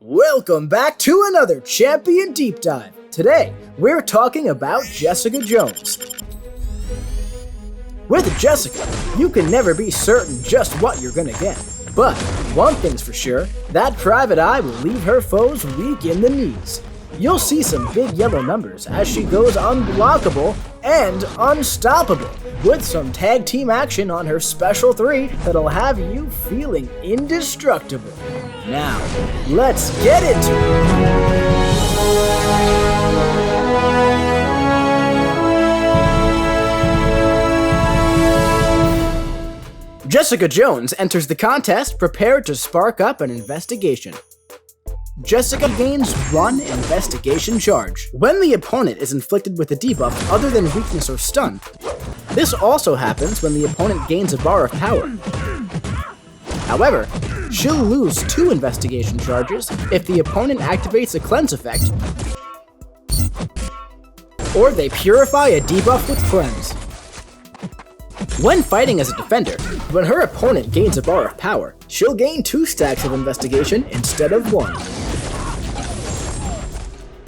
Welcome back to another Champion Deep Dive. Today, we're talking about Jessica Jones. With Jessica, you can never be certain just what you're gonna get. But one thing's for sure, that private eye will leave her foes weak in the knees. You'll see some big yellow numbers as she goes unblockable and unstoppable, with some tag team action on her special 3 that'll have you feeling indestructible. Now, let's get into it! Jessica Jones enters the contest prepared to spark up an investigation. Jessica gains 1 investigation charge when the opponent is inflicted with a debuff other than weakness or stun. This also happens when the opponent gains a bar of power. However, she'll lose 2 investigation charges if the opponent activates a cleanse effect, or they purify a debuff with cleanse. When fighting as a defender, when her opponent gains a bar of power, she'll gain 2 stacks of investigation instead of 1.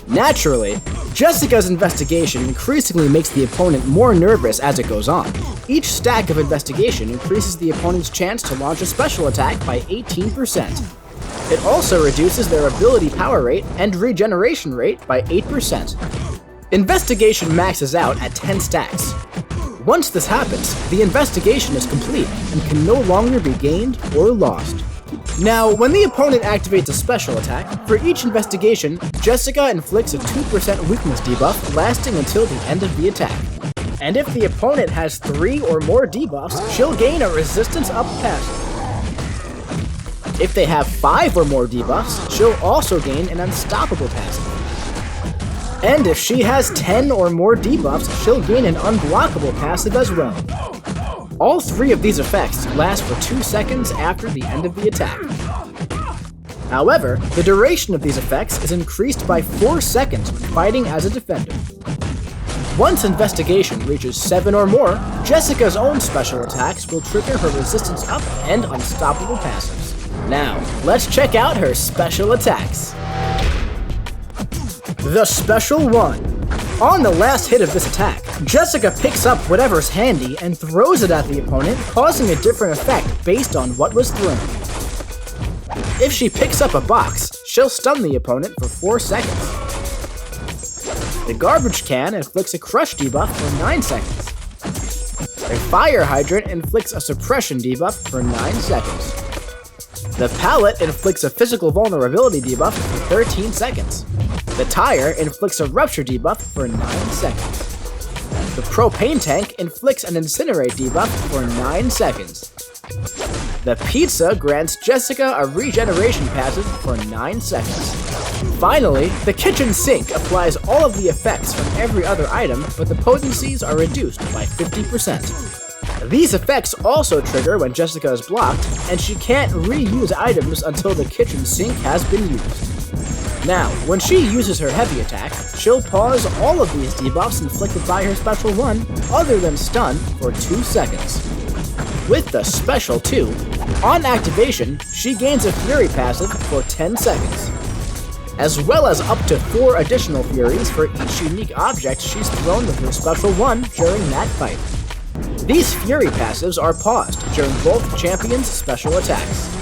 Naturally, Jessica's investigation increasingly makes the opponent more nervous as it goes on. Each stack of investigation increases the opponent's chance to launch a special attack by 18%. It also reduces their ability power rate and regeneration rate by 8%. Investigation maxes out at 10 stacks. Once this happens, the investigation is complete and can no longer be gained or lost. Now, when the opponent activates a special attack, for each investigation, Jessica inflicts a 2% weakness debuff lasting until the end of the attack. And if the opponent has 3 or more debuffs, she'll gain a resistance up passive. If they have 5 or more debuffs, she'll also gain an unstoppable passive. And if she has 10 or more debuffs, she'll gain an unblockable passive as well. All 3 of these effects last for 2 seconds after the end of the attack. However, the duration of these effects is increased by 4 seconds when fighting as a defender. Once investigation reaches 7 or more, Jessica's own special attacks will trigger her resistance up and unstoppable passives. Now, let's check out her special attacks. The Special 1. On the last hit of this attack, Jessica picks up whatever's handy and throws it at the opponent, causing a different effect based on what was thrown. If she picks up a box, she'll stun the opponent for 4 seconds. The Garbage Can inflicts a crush debuff for 9 seconds. A Fire Hydrant inflicts a suppression debuff for 9 seconds. The Pallet inflicts a physical vulnerability debuff for 13 seconds. The Tire inflicts a rupture debuff for 9 seconds. The Propane Tank inflicts an Incinerate debuff for 9 seconds. The Pizza grants Jessica a regeneration passive for 9 seconds. Finally, the Kitchen Sink applies all of the effects from every other item, but the potencies are reduced by 50%. These effects also trigger when Jessica is blocked, and she can't reuse items until the kitchen sink has been used. Now, when she uses her heavy attack, she'll pause all of these debuffs inflicted by her Special 1, other than stun, for 2 seconds. With the Special 2, on activation, she gains a Fury passive for 10 seconds, as well as up to 4 additional Furies for each unique object she's thrown with her Special 1 during that fight. These Fury passives are paused during both champions' special attacks.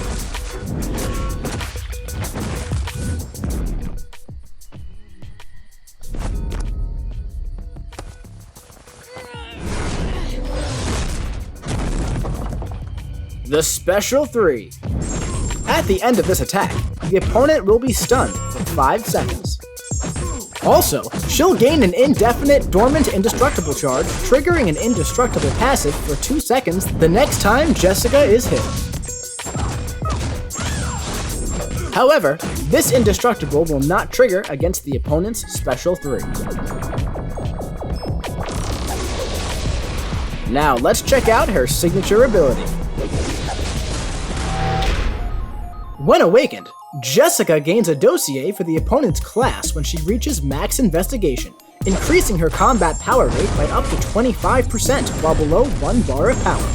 The Special 3. At the end of this attack, the opponent will be stunned for 5 seconds. Also, she'll gain an indefinite dormant indestructible charge, triggering an indestructible passive for 2 seconds the next time Jessica is hit. However, this indestructible will not trigger against the opponent's Special 3. Now let's check out her signature ability. When awakened, Jessica gains a dossier for the opponent's class when she reaches max investigation, increasing her combat power rate by up to 25% while below 1 bar of power.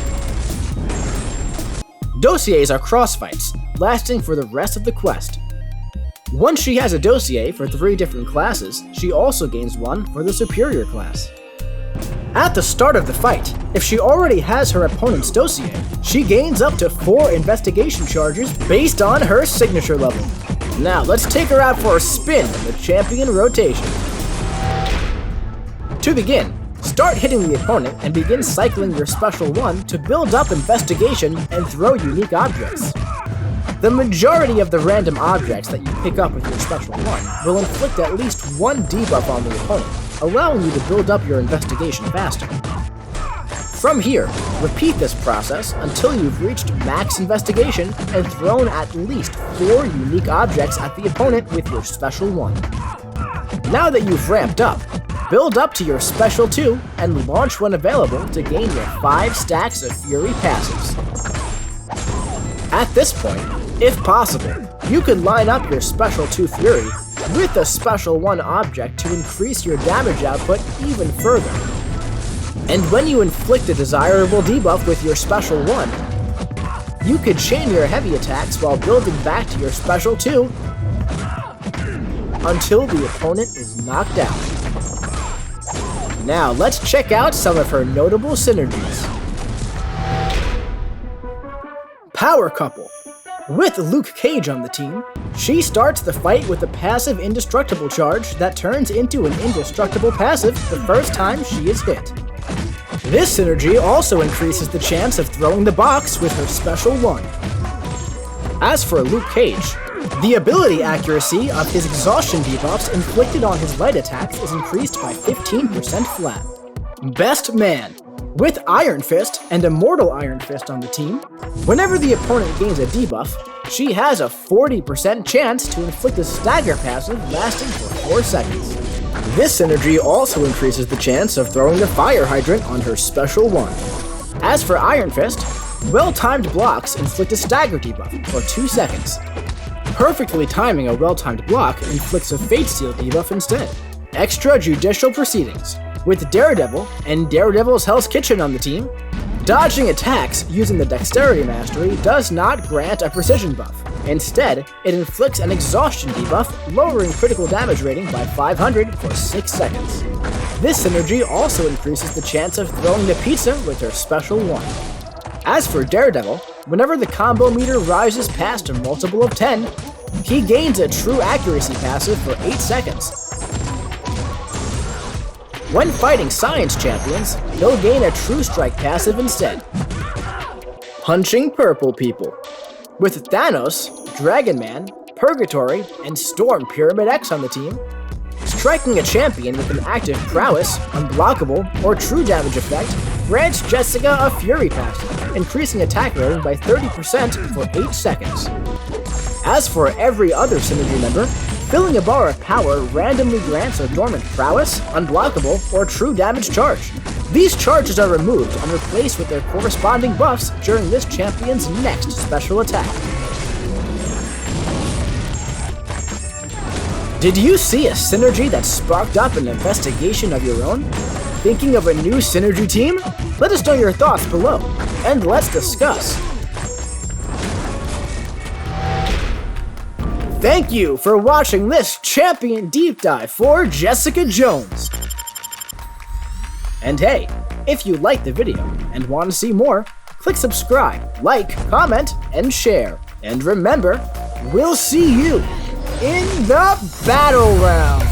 Dossiers are crossfights, lasting for the rest of the quest. Once she has a dossier for 3 different classes, she also gains one for the superior class. At the start of the fight, if she already has her opponent's dossier, she gains up to 4 investigation charges based on her signature level. Now let's take her out for a spin in the champion rotation. To begin, start hitting the opponent and begin cycling your special 1 to build up investigation and throw unique objects. The majority of the random objects that you pick up with your special 1 will inflict at least 1 debuff on the opponent, allowing you to build up your investigation faster. From here, repeat this process until you've reached max investigation and thrown at least 4 unique objects at the opponent with your special 1. Now that you've ramped up, build up to your special 2 and launch when available to gain your 5 stacks of Fury passives. At this point, if possible, you could line up your special 2 Fury with a special 1 object to increase your damage output even further. And when you inflict a desirable debuff with your special 1, you could chain your heavy attacks while building back to your special 2 until the opponent is knocked out. Now let's check out some of her notable synergies. Power Couple. With Luke Cage on the team, she starts the fight with a passive indestructible charge that turns into an indestructible passive the first time she is hit. This synergy also increases the chance of throwing the box with her special 1. As for Luke Cage, the ability accuracy of his exhaustion debuffs inflicted on his light attacks is increased by 15% flat. Best Man. With Iron Fist and Immortal Iron Fist on the team, whenever the opponent gains a debuff, she has a 40% chance to inflict a stagger passive lasting for 4 seconds. This synergy also increases the chance of throwing the fire hydrant on her special 1. As for Iron Fist, well-timed blocks inflict a stagger debuff for 2 seconds. Perfectly timing a well-timed block inflicts a Fate Seal debuff instead. Extrajudicial Proceedings. With Daredevil and Daredevil's Hell's Kitchen on the team, dodging attacks using the Dexterity Mastery does not grant a precision buff. Instead, it inflicts an exhaustion debuff, lowering critical damage rating by 500 for 6 seconds. This synergy also increases the chance of throwing the pizza with her special 1. As for Daredevil, whenever the combo meter rises past a multiple of 10, he gains a true accuracy passive for 8 seconds. When fighting Science Champions, he'll gain a True Strike passive instead. Punching Purple People. With Thanos, Dragon Man, Purgatory, and Storm Pyramid X on the team, striking a champion with an active prowess, unblockable, or true damage effect grants Jessica a Fury passive, increasing attack rating by 30% for 8 seconds. As for every other synergy member, filling a bar of power randomly grants a dormant prowess, unblockable, or true damage charge. These charges are removed and replaced with their corresponding buffs during this champion's next special attack. Did you see a synergy that sparked up an investigation of your own? Thinking of a new synergy team? Let us know your thoughts below, and let's discuss. Thank you for watching this champion deep dive for Jessica Jones. And hey, if you liked the video and want to see more, click subscribe, like, comment, and share. And remember, we'll see you in the battle round.